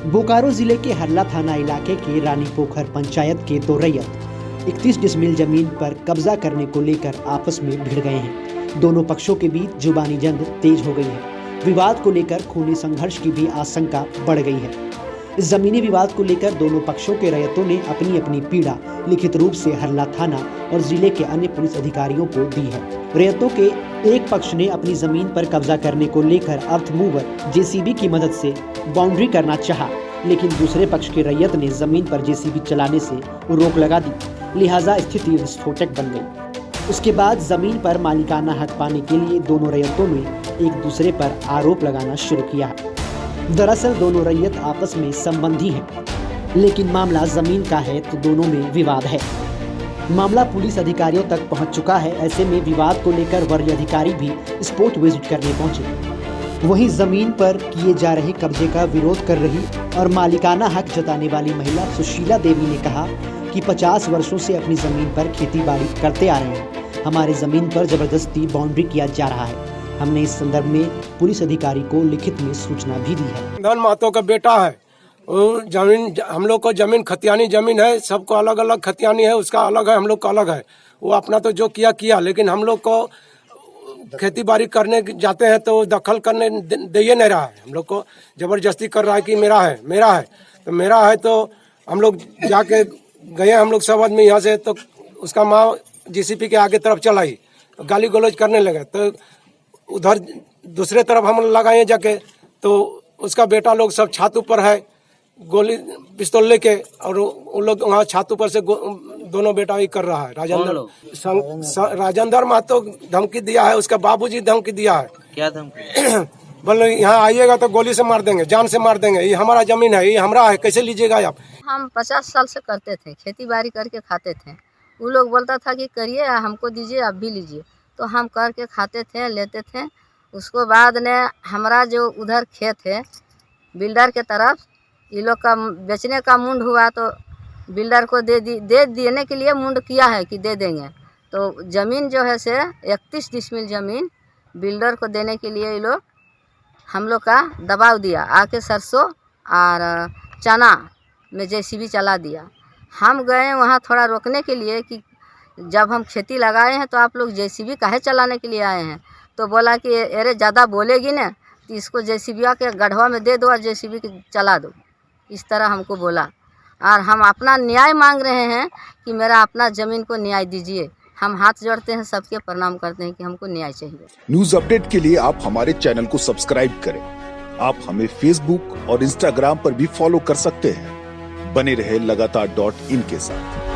बोकारो जिले के हरला थाना इलाके के रानी पोखर पंचायत के दो रैयत 31 डिसमिल जमीन पर कब्जा करने को लेकर आपस में भिड़ गए हैं। दोनों पक्षों के बीच जुबानी जंग तेज हो गई है। विवाद को लेकर खूनी संघर्ष की भी आशंका बढ़ गई है। इस जमीनी विवाद को लेकर दोनों पक्षों के रैयतों ने अपनी अपनी पीड़ा लिखित रूप से हरला थाना और जिले के अन्य पुलिस अधिकारियों को दी है। रैयतों के एक पक्ष ने अपनी जमीन पर कब्जा करने को लेकर अर्थ मूवर जेसीबी की मदद से बाउंड्री करना चाहा, लेकिन दूसरे पक्ष के रैयत ने जमीन पर जेसीबी चलाने से रोक लगा दी, लिहाजा स्थिति विस्फोटक बन गई। उसके बाद जमीन पर मालिकाना हक पाने के लिए दोनों रैयतों ने एक दूसरे पर आरोप लगाना शुरू किया। दरअसल दोनों रैयत आपस में संबंधी हैं, लेकिन मामला जमीन का है तो दोनों में विवाद है। मामला पुलिस अधिकारियों तक पहुंच चुका है। ऐसे में विवाद को लेकर वरीय अधिकारी भी स्पॉट विजिट करने पहुंचे। वहीं जमीन पर किए जा रहे कब्जे का विरोध कर रही और मालिकाना हक जताने वाली महिला सुशीला देवी ने कहा कि 50 वर्षों से अपनी जमीन पर खेती बाड़ी करते आ रहे हैं। हमारी जमीन पर जबरदस्ती बाउंड्री किया जा रहा है। हमने इस संदर्भ में पुलिस अधिकारी को लिखित में सूचना भी दी है। धन महतो का बेटा है, जमीन हम लोग को जमीन खतियानी जमीन है, सबको अलग अलग खतियानी है, उसका अलग है, हम लोग का अलग है। वो अपना तो जो किया, लेकिन हम लोग को खेती बाड़ी करने जाते हैं तो दखल करने दे नहीं रहा है। हम लोग को जबरदस्ती कर रहा है कि मेरा है तो हम लोग जाके गए, हम लोग सब आदमी यहाँ से, तो उसका माँ जीसीपी के आगे तरफ चलाई, गाली गलौज करने लगे। तो उधर दूसरे तरफ हम लगाए जाके, तो उसका बेटा लोग सब छत ऊपर है, गोली पिस्तौल लेके, और वो लोग वहाँ छत ऊपर से दोनों बेटा ही कर रहा है। राजेंद्र महतो धमकी दिया है, उसका बाबूजी धमकी दिया है। क्या धमकी? बोले यहाँ आइएगा तो गोली से मार देंगे, जान से मार देंगे, ये हमारा जमीन है, ये हमारा है, कैसे लीजिएगा आप? हम 50 साल से करते थे, खेती बाड़ी करके खाते थे। वो लोग बोलता था कि करिए, हमको दीजिए, आप भी लीजिए, तो हम करके खाते थे, लेते थे। उसको बाद ने हमारा जो उधर खेत है बिल्डर के तरफ, ये लोग का बेचने का मुंड हुआ, तो बिल्डर को दे देने के लिए मुंड किया है कि दे देंगे। तो ज़मीन जो है से 31 डिसमिल ज़मीन बिल्डर को देने के लिए ये लोग हम लोग का दबाव दिया, आके सरसों और चना में जेसीबी चला दिया। हम गए वहाँ थोड़ा रोकने के लिए कि जब हम खेती लगाए हैं तो आप लोग जेसीबी काहे चलाने के लिए आए हैं? तो बोला कि अरे ज़्यादा बोलेगी ना तो इसको जेसीबी के गढ़वा में दे दो और जेसीबी चला दो, इस तरह हमको बोला। और हम अपना न्याय मांग रहे हैं कि मेरा अपना ज़मीन को न्याय दीजिए। हम हाथ जोड़ते हैं, सबके प्रणाम करते हैं कि हमको न्याय चाहिए। न्यूज अपडेट के लिए आप हमारे चैनल को सब्सक्राइब करें। आप हमें फेसबुक और इंस्टाग्राम पर भी फॉलो कर सकते हैं। बने रहे लगातार .in के साथ।